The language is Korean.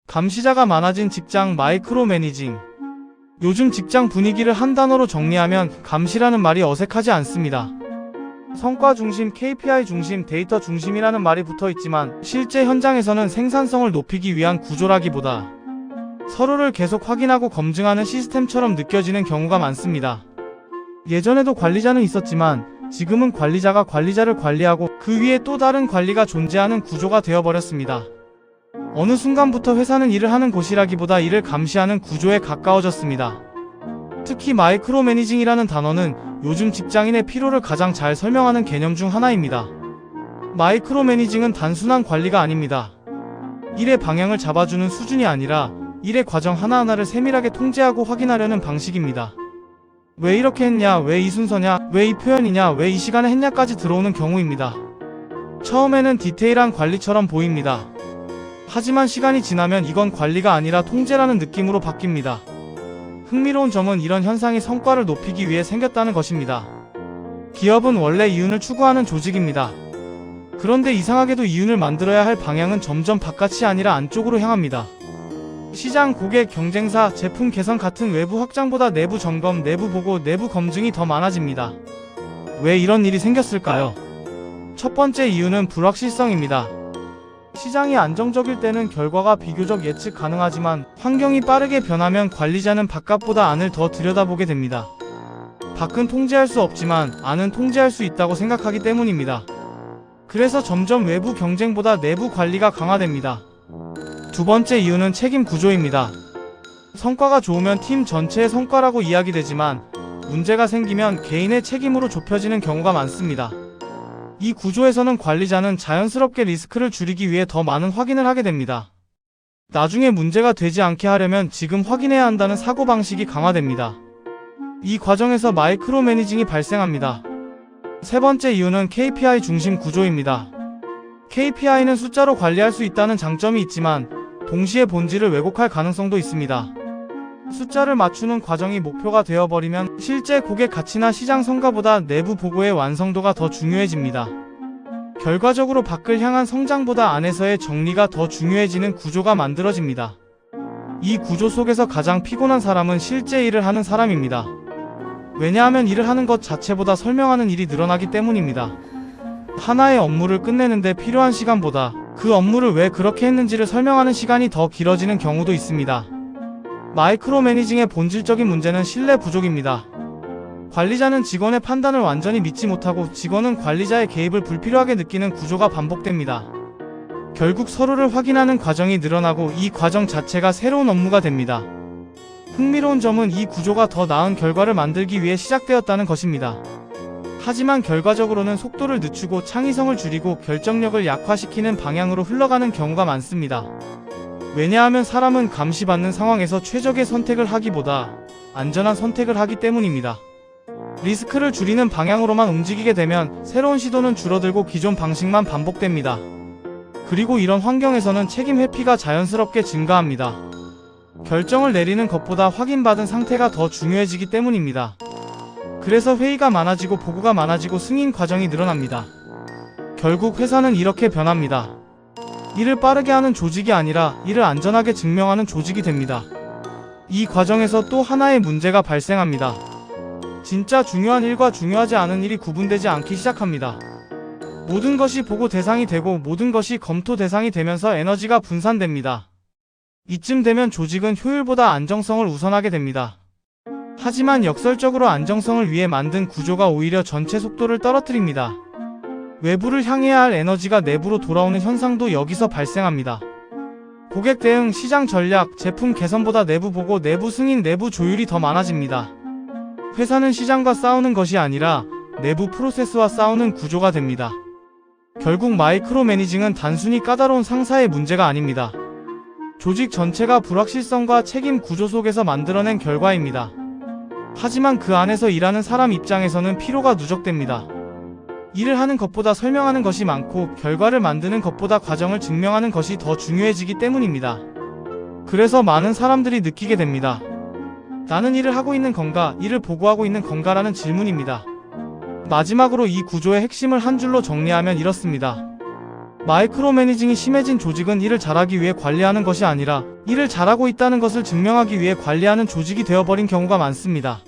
감시자가 많아진 직장 마이크로 매니징. 요즘 직장 분위기를 한 단어로 정리하면 감시라는 말이 어색하지 않습니다. 성과 중심, KPI 중심, 데이터 중심이라는 말이 붙어 있지만 실제 현장에서는 생산성을 높이기 위한 구조라기보다 서로를 계속 확인하고 검증하는 시스템처럼 느껴지는 경우가 많습니다. 예전에도 관리자는 있었지만 지금은 관리자가 관리자를 관리하고 그 위에 또 다른 관리가 존재하는 구조가 되어버렸습니다. 어느 순간부터 회사는 일을 하는 곳이라기보다 일을 감시하는 구조에 가까워졌습니다. 특히 마이크로 매니징이라는 단어는 요즘 직장인의 피로를 가장 잘 설명하는 개념 중 하나입니다. 마이크로 매니징은 단순한 관리가 아닙니다. 일의 방향을 잡아주는 수준이 아니라 일의 과정 하나하나를 세밀하게 통제하고 확인하려는 방식입니다. 왜 이렇게 했냐, 왜 이 순서냐, 왜 이 표현이냐, 왜 이 시간에 했냐까지 들어오는 경우입니다. 처음에는 디테일한 관리처럼 보입니다. 하지만 시간이 지나면 이건 관리가 아니라 통제라는 느낌으로 바뀝니다. 흥미로운 점은 이런 현상이 성과를 높이기 위해 생겼다는 것입니다. 기업은 원래 이윤을 추구하는 조직입니다. 그런데 이상하게도 이윤을 만들어야 할 방향은 점점 바깥이 아니라 안쪽으로 향합니다. 시장, 고객, 경쟁사, 제품 개선 같은 외부 확장보다 내부 점검, 내부 보고, 내부 검증이 더 많아집니다. 왜 이런 일이 생겼을까요? 첫 번째 이유는 불확실성입니다. 시장이 안정적일 때는 결과가 비교적 예측 가능하지만 환경이 빠르게 변하면 관리자는 바깥보다 안을 더 들여다보게 됩니다. 밖은 통제할 수 없지만 안은 통제할 수 있다고 생각하기 때문입니다. 그래서 점점 외부 경쟁보다 내부 관리가 강화됩니다. 두 번째 이유는 책임 구조입니다. 성과가 좋으면 팀 전체의 성과라고 이야기되지만 문제가 생기면 개인의 책임으로 좁혀지는 경우가 많습니다. 이 구조에서는 관리자는 자연스럽게 리스크를 줄이기 위해 더 많은 확인을 하게 됩니다. 나중에 문제가 되지 않게 하려면 지금 확인해야 한다는 사고방식이 강화됩니다. 이 과정에서 마이크로 매니징이 발생합니다. 세 번째 이유는 KPI 중심 구조입니다. KPI는 숫자로 관리할 수 있다는 장점이 있지만 동시에 본질을 왜곡할 가능성도 있습니다. 숫자를 맞추는 과정이 목표가 되어버리면 실제 고객 가치나 시장 성과보다 내부 보고의 완성도가 더 중요해집니다. 결과적으로 밖을 향한 성장보다 안에서의 정리가 더 중요해지는 구조가 만들어집니다. 이 구조 속에서 가장 피곤한 사람은 실제 일을 하는 사람입니다. 왜냐하면 일을 하는 것 자체보다 설명하는 일이 늘어나기 때문입니다. 하나의 업무를 끝내는데 필요한 시간보다 그 업무를 왜 그렇게 했는지를 설명하는 시간이 더 길어지는 경우도 있습니다. 마이크로 매니징의 본질적인 문제는 신뢰 부족입니다. 관리자는 직원의 판단을 완전히 믿지 못하고 직원은 관리자의 개입을 불필요하게 느끼는 구조가 반복됩니다. 결국 서로를 확인하는 과정이 늘어나고 이 과정 자체가 새로운 업무가 됩니다. 흥미로운 점은 이 구조가 더 나은 결과를 만들기 위해 시작되었다는 것입니다. 하지만 결과적으로는 속도를 늦추고 창의성을 줄이고 결정력을 약화시키는 방향으로 흘러가는 경우가 많습니다. 왜냐하면 사람은 감시받는 상황에서 최적의 선택을 하기보다 안전한 선택을 하기 때문입니다. 리스크를 줄이는 방향으로만 움직이게 되면 새로운 시도는 줄어들고 기존 방식만 반복됩니다. 그리고 이런 환경에서는 책임 회피가 자연스럽게 증가합니다. 결정을 내리는 것보다 확인받은 상태가 더 중요해지기 때문입니다. 그래서 회의가 많아지고 보고가 많아지고 승인 과정이 늘어납니다. 결국 회사는 이렇게 변합니다. 일을 빠르게 하는 조직이 아니라 일을 안전하게 증명하는 조직이 됩니다. 이 과정에서 또 하나의 문제가 발생합니다. 진짜 중요한 일과 중요하지 않은 일이 구분되지 않기 시작합니다. 모든 것이 보고 대상이 되고 모든 것이 검토 대상이 되면서 에너지가 분산됩니다. 이쯤 되면 조직은 효율보다 안정성을 우선하게 됩니다. 하지만 역설적으로 안정성을 위해 만든 구조가 오히려 전체 속도를 떨어뜨립니다. 외부를 향해야 할 에너지가 내부로 돌아오는 현상도 여기서 발생합니다. 고객 대응, 시장 전략, 제품 개선보다 내부 보고, 내부 승인, 내부 조율이 더 많아집니다. 회사는 시장과 싸우는 것이 아니라 내부 프로세스와 싸우는 구조가 됩니다. 결국 마이크로 매니징은 단순히 까다로운 상사의 문제가 아닙니다. 조직 전체가 불확실성과 책임 구조 속에서 만들어낸 결과입니다. 하지만 그 안에서 일하는 사람 입장에서는 피로가 누적됩니다. 일을 하는 것보다 설명하는 것이 많고 결과를 만드는 것보다 과정을 증명하는 것이 더 중요해지기 때문입니다. 그래서 많은 사람들이 느끼게 됩니다. 나는 일을 하고 있는 건가, 일을 보고하고 있는 건가라는 질문입니다. 마지막으로 이 구조의 핵심을 한 줄로 정리하면 이렇습니다. 마이크로 매니징이 심해진 조직은 일을 잘하기 위해 관리하는 것이 아니라 일을 잘하고 있다는 것을 증명하기 위해 관리하는 조직이 되어버린 경우가 많습니다.